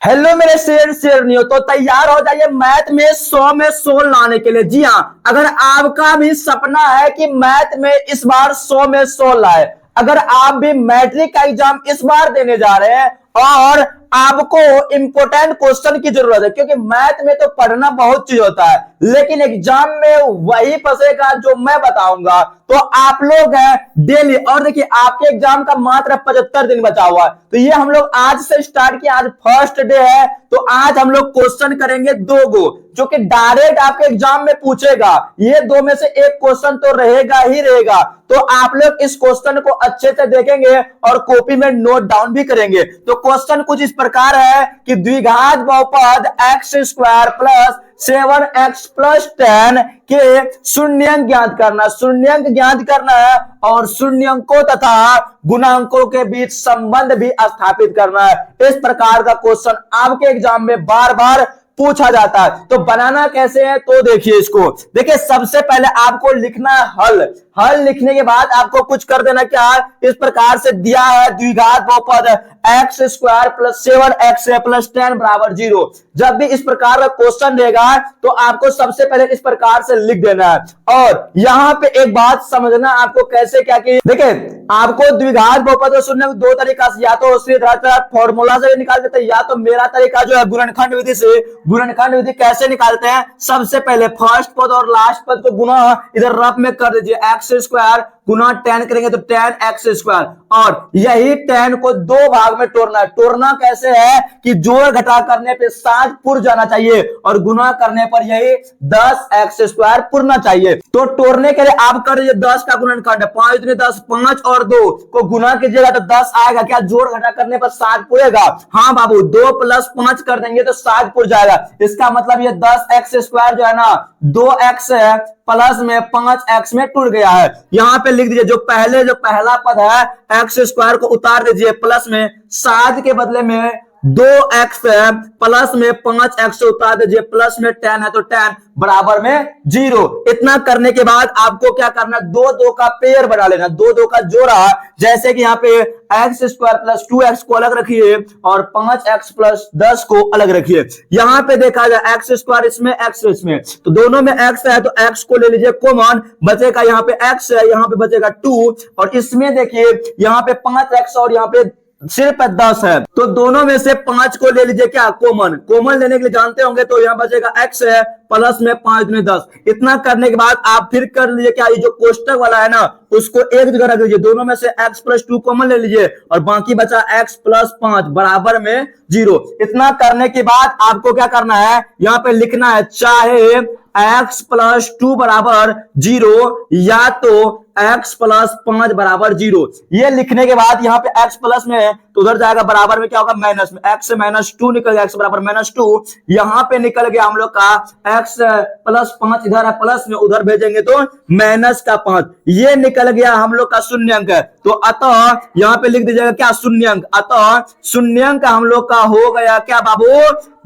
Hello मेरे शेरनियों, तो तैयार हो जाइए मैथ में 100 में 100 लाने के लिए। जी हाँ, अगर आपका भी सपना है कि मैथ में इस बार 100 में 100 लाए, अगर आप भी मैट्रिक का एग्जाम इस बार देने जा रहे हैं और आपको इंपोर्टेंट क्वेश्चन की जरूरत है, क्योंकि मैथ में तो पढ़ना बहुत चीज होता है लेकिन एग्जाम में वही फंसेगा जो मैं बताऊंगा। तो आप लोग हैं डेली, और देखिए आपके एग्जाम का मात्र 75 दिन बचा हुआ है, तो ये हम लोग आज से स्टार्ट किया। आज फर्स्ट डे है, तो आज हम लोग क्वेश्चन करेंगे 2 गो जो कि डायरेक्ट आपके एग्जाम में पूछेगा। ये 2 में से एक क्वेश्चन तो रहेगा ही रहेगा, तो आप लोग इस क्वेश्चन को अच्छे से देखेंगे और कॉपी में नोट डाउन भी करेंगे। तो क्वेश्चन कुछ इस प्रकार है कि द्विघात बहुपद x square plus 7x plus 10 के शून्यंक ज्ञात करना। शून्यंक ज्ञात करना है और शून्यंकों तथा गुणांकों के बीच संबंध भी स्थापित करना है। इस प्रकार का क्वेश्चन आपके एग्जाम में बार बार पूछा जाता है। तो बनाना कैसे है, तो देखिए इसको। देखिए सबसे पहले आपको लिखना है हल। हल लिखने के बाद आपको कुछ कर देना, क्या इस प्रकार से दिया है द्विघात बहुपद x square plus 7x plus 10 बराबर 0। जब भी इस प्रकार का क्वेश्चन रहेगा तो आपको सबसे पहले इस प्रकार से लिख देना है। और यहां पे एक बात समझना आपको कैसे क्या कि देखिए आपको द्विघात बहुपद को शून्य 2 तरीका से, या तो सीधा फॉर्मूला से निकाल देते हैं, या तो मेरा तरीका जो है गुणनखंड विधि से। गुणनखंड विधि कैसे निकालते हैं, सबसे पहले फर्स्ट पद और लास्ट पद को गुना इधर रफ में कर दीजिए। एक्स स्क्वायर गुना 10 करेंगे तो 10x स्क्वायर, और यही 10 को 2 भाग में तोड़ना है। तोड़ना कैसे है कि जोड़ घटा करने पे 7 पुर जाना चाहिए और गुना करने पर यही 10x स्क्वायर पुरना चाहिए। तो तोड़ने के लिए आप कर दीजिए 10 का गुणनखंड, 5 दूनी 10, 5 और 2 को गुना कीजिएगा तो 10 आएगा। क्या जोड़ घटा करने पर 7 पुरेगा? हाँ बाबू, 2 प्लस 5 कर देंगे तो 7 पुर जाएगा। इसका मतलब ये 10x स्क्वायर जो है ना 2x है प्लस में 5x में टूट गया है। यहां पे लिख दीजिए जो पहला पद है एक्स स्क्वायर को उतार दीजिए, प्लस में 7 के बदले में 2x है, प्लस में 5x उतार दीजिए, प्लस में 10 है तो 10 बराबर में 0। इतना करने के बाद आपको क्या करना है, 2 का पेयर बना लेना, 2 का जोड़ा। जैसे कि यहाँ पे एक्स स्क्वायर प्लस 2x को अलग रखिए और 5x प्लस 10 को अलग रखिए। यहाँ पे देखा जाए एक्स स्क्वायर इसमें, एक्स इसमें, तो दोनों में x है तो x को ले लीजिए कॉमन, बचेगा यहाँ पे x है, यहाँ पे बचेगा 2, और इसमें देखिए यहाँ पे 5x और यहाँ पे सिर्फ 10 है, तो दोनों में से 5 को ले लीजिए क्या कॉमन। कॉमन लेने के लिए जानते होंगे, तो यहाँ बचेगा x है प्लस में 5 में 10। इतना करने के बाद आप फिर कर लीजिए क्या, ये जो कोष्टक वाला है ना उसको एक जगह रख लीजिए, दोनों में से x प्लस 2 कॉमन ले लीजिए और बाकी बचा x प्लस 5 बराबर में 0। इतना करने के बाद आपको क्या करना है, यहाँ पे लिखना है चाहे x प्लस 2 बराबर 0 या तो x प्लस 5 बराबर 0। ये लिखने के बाद यहाँ पे x प्लस में है तो उधर जाएगा बराबर में क्या होगा माइनस में, x से माइनस 2 निकल गया, x बराबर माइनस 2। यहाँ पे निकल गया हम लोग का x प्लस 5, इधर है प्लस में, उधर भेजेंगे तो माइनस का 5। ये निकल गया हम लोग का शून्यंक है। तो अतः यहाँ पे लिख दीजिएगा क्या शून्यंक, अतः शून्यंक हम लोग का हो गया क्या बाबू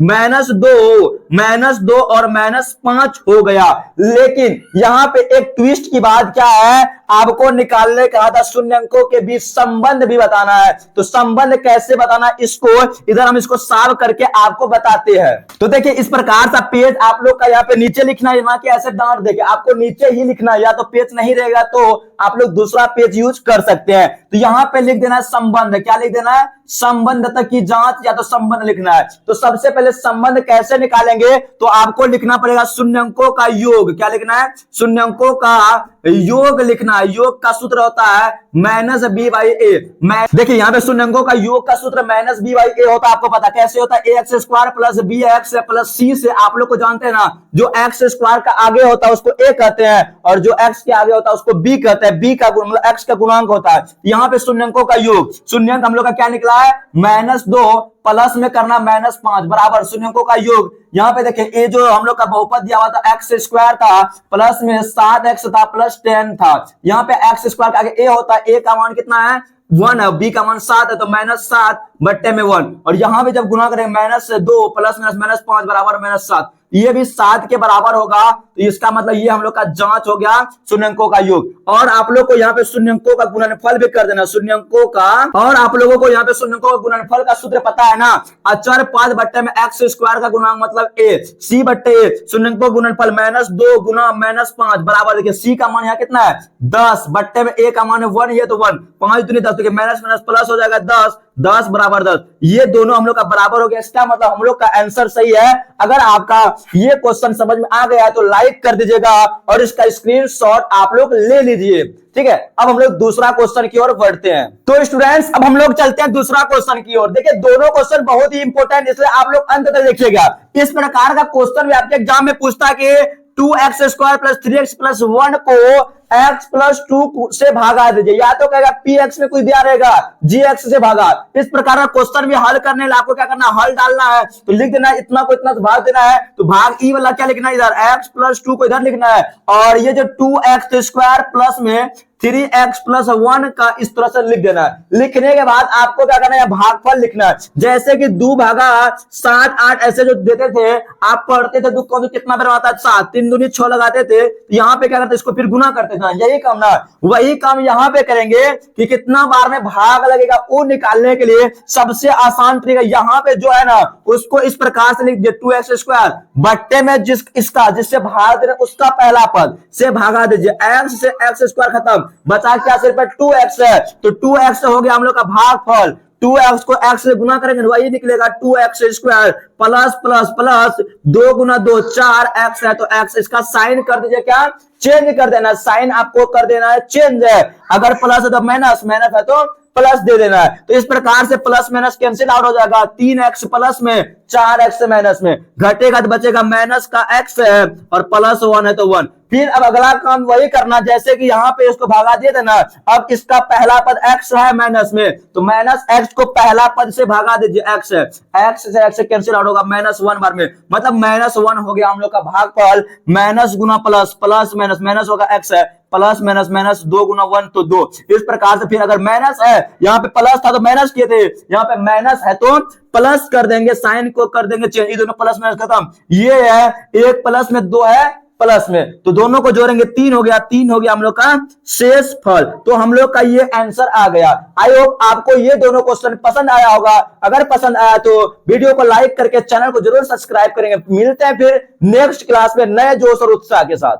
-2 और -5 हो गया। लेकिन यहाँ पे एक ट्विस्ट की बात क्या है, आपको निकालने कहा था शून्यंकों के बीच संबंध भी बताना है। तो संबंध कैसे बताना, इसको इधर हम इसको सॉल्व करके आपको बताते हैं। तो देखिए इस प्रकार सा पेज आप लोग का यहाँ पे नीचे लिखना है, यहाँ के ऐसे डांट देके आपको नीचे ही लिखना है, या तो पेज नहीं रहेगा तो आप लोग दूसरा पेज यूज कर सकते हैं। तो यहाँ पे लिख देना है संबंध, क्या लिख देना है, संबंध तक की जांच, या तो संबंध लिखना है। तो सबसे पहले संबंध कैसे निकालेंगे, तो आपको लिखना पड़ेगा शून्यंकों का योग। क्या लिखना है, शून्यंकों का योग लिखना है। योग का सूत्र होता है माइनस बी बाई ए। देखिए यहाँ पे शून्यंकों का योग का सूत्र माइनस बी बाई ए होता है, आपको पता कैसे होता है, a x square plus b x plus c से। आप लोग को जानते हैं ना, जो एक्स स्क्वायर का आगे होता है उसको ए कहते हैं और जो एक्स के आगे होता है उसको बी कहते हैं। बी का मतलब एक्स का गुणांक होता है। यहाँ पे शून्यंकों का योग, शून्यंक हम लोग का क्या निकला है -2 प्लस में करना -5 बराबर शून्यंकों का योग। यहाँ पे देखिए ये जो हम लोग का बहुपद दिया हुआ था एक्स स्क्वायर था, प्लस में 7x था प्लस 10 था। यहाँ पे एक्स स्क्वायर का आगे ए होता है, ए का मान कितना है 1 है, बी का मान 7 है, तो -7 बट्टे में 1। और यहाँ पे जब गुना करेंगे -2 प्लस -5 बराबर -7, ये भी 7 के बराबर होगा। तो इसका मतलब ये हम लोग का जांच हो गया शून्यंकों का योग। और आप लोग को यहाँ पे शून्यंकों का गुणनफल भी कर देना, शून्यंकों का। और आप लोगों को यहाँ पे शून्यंकों का गुणनफल का सूत्र पता है ना, अचर पद बट्टे में एक्स स्क्वायर का गुणांक मतलब ए, सी बट्टे ए, शून्यंकों का गुणनफल -2 गुना -5 बराबर, देखिए सी का मान यहाँ कितना है 10 बट्टे में ए का मान है 1, ये तो 1, 5 दूनी 10, तो माइनस माइनस प्लस हो जाएगा 10, 10 बराबर 10, ये दोनों हम लोग का बराबर हो गया। इसका मतलब हम लोग का आंसर सही है। अगर आपका ये क्वेश्चन समझ में आ गया तो लाइक कर दीजिएगा और इसका स्क्रीनशॉट आप लोग ले लीजिए, ठीक है। अब हम लोग दूसरा क्वेश्चन की ओर बढ़ते हैं। तो स्टूडेंट्स अब हम लोग चलते हैं दूसरा क्वेश्चन की ओर। देखिए दोनों क्वेश्चन बहुत ही इंपॉर्टेंट, इसलिए आप लोग अंत तक देखिएगा। इस प्रकार का क्वेश्चन भी आपके एग्जाम में पूछता है कि 2x² + 3x + 1 को x + 2 से भागा दीजिए, या तो कहेगा px में कुछ दिया रहेगा gx से भागा। इस प्रकार का क्वेश्चन भी हल करने लिए आपको क्या करना है, हल डालना है। तो लिख देना है इतना को इतना तो भाग देना है, तो भाग ई वाला क्या लिखना है इधर, x + 2 को इधर लिखना है, और ये जो 2x² प्लस में 3x + 1 का इस तरह से लिख देना है। लिखने के बाद आपको क्या करना है, भागफल लिखना है। जैसे कि 2 भागा 7 8 ऐसे जो देते थे, आप पढ़ते थे तो कितना बार आता है 7, 3 दूनी 6 लगाते थे, यहाँ पे क्या करते इसको फिर गुना करते थे। यही काम ना, वही काम यहाँ पे करेंगे कि कितना बार में भाग लगेगा वो निकालने के लिए सबसे आसान तरीका यहाँ पे जो है ना, उसको इस प्रकार से लिख दिए 2x² बट्टे में जिससे भाग दे उसका पहला पद से भागा दीजिए, x से x² खत्म, बचा क्या सिर्फ 2x है, तो 2x हो गया हम लोग का भागफल। 2x को x से गुना करेंगे वही निकलेगा 2x² प्लस प्लस प्लस 2 गुना 2 4x है, तो x इसका साइन कर दीजिए, क्या चेंज कर देना, साइन आपको कर देना है चेंज है। अगर प्लस है तो माइनस, माइनस है तो प्लस दे देना है। तो इस प्रकार से प्लस माइनस कैंसिल आउट हो जाएगा, 3x प्लस में 4x माइनस में घटेगा तो बचेगा माइनस का x है और प्लस 1 है तो 1। फिर अब अगला काम वही करना, जैसे कि यहाँ पे इसको भागा दे देना। अब इसका पहला पद x है माइनस में, तो माइनस x को पहला पद से भागा दीजिए, x है, x से x कैंसिल आउट होगा -1 बार में, मतलब -1 हो गया हम लोग का भागफल। माइनस गुना प्लस, प्लस माइनस, माइनस होगा x है, प्लस माइनस माइनस 2 गुना 1 तो 2। इस प्रकार से फिर अगर माइनस है, यहाँ पे प्लस था तो माइनस किए थे, यहाँ पे माइनस है तो प्लस कर देंगे, साइन को कर देंगे चेंज, ये दोनों प्लस माइनस खत्म। ये है 1 प्लस में 2 है प्लस में, तो दोनों को जोड़ेंगे 3 हो गया, 3 हो गया हम लोग का शेष फल। तो हम लोग का ये आंसर आ गया। आई होप आपको ये दोनों क्वेश्चन पसंद आया होगा। अगर पसंद आया तो वीडियो को लाइक करके चैनल को जरूर सब्सक्राइब करेंगे। मिलते हैं फिर नेक्स्ट क्लास में नए जोश और उत्साह के साथ।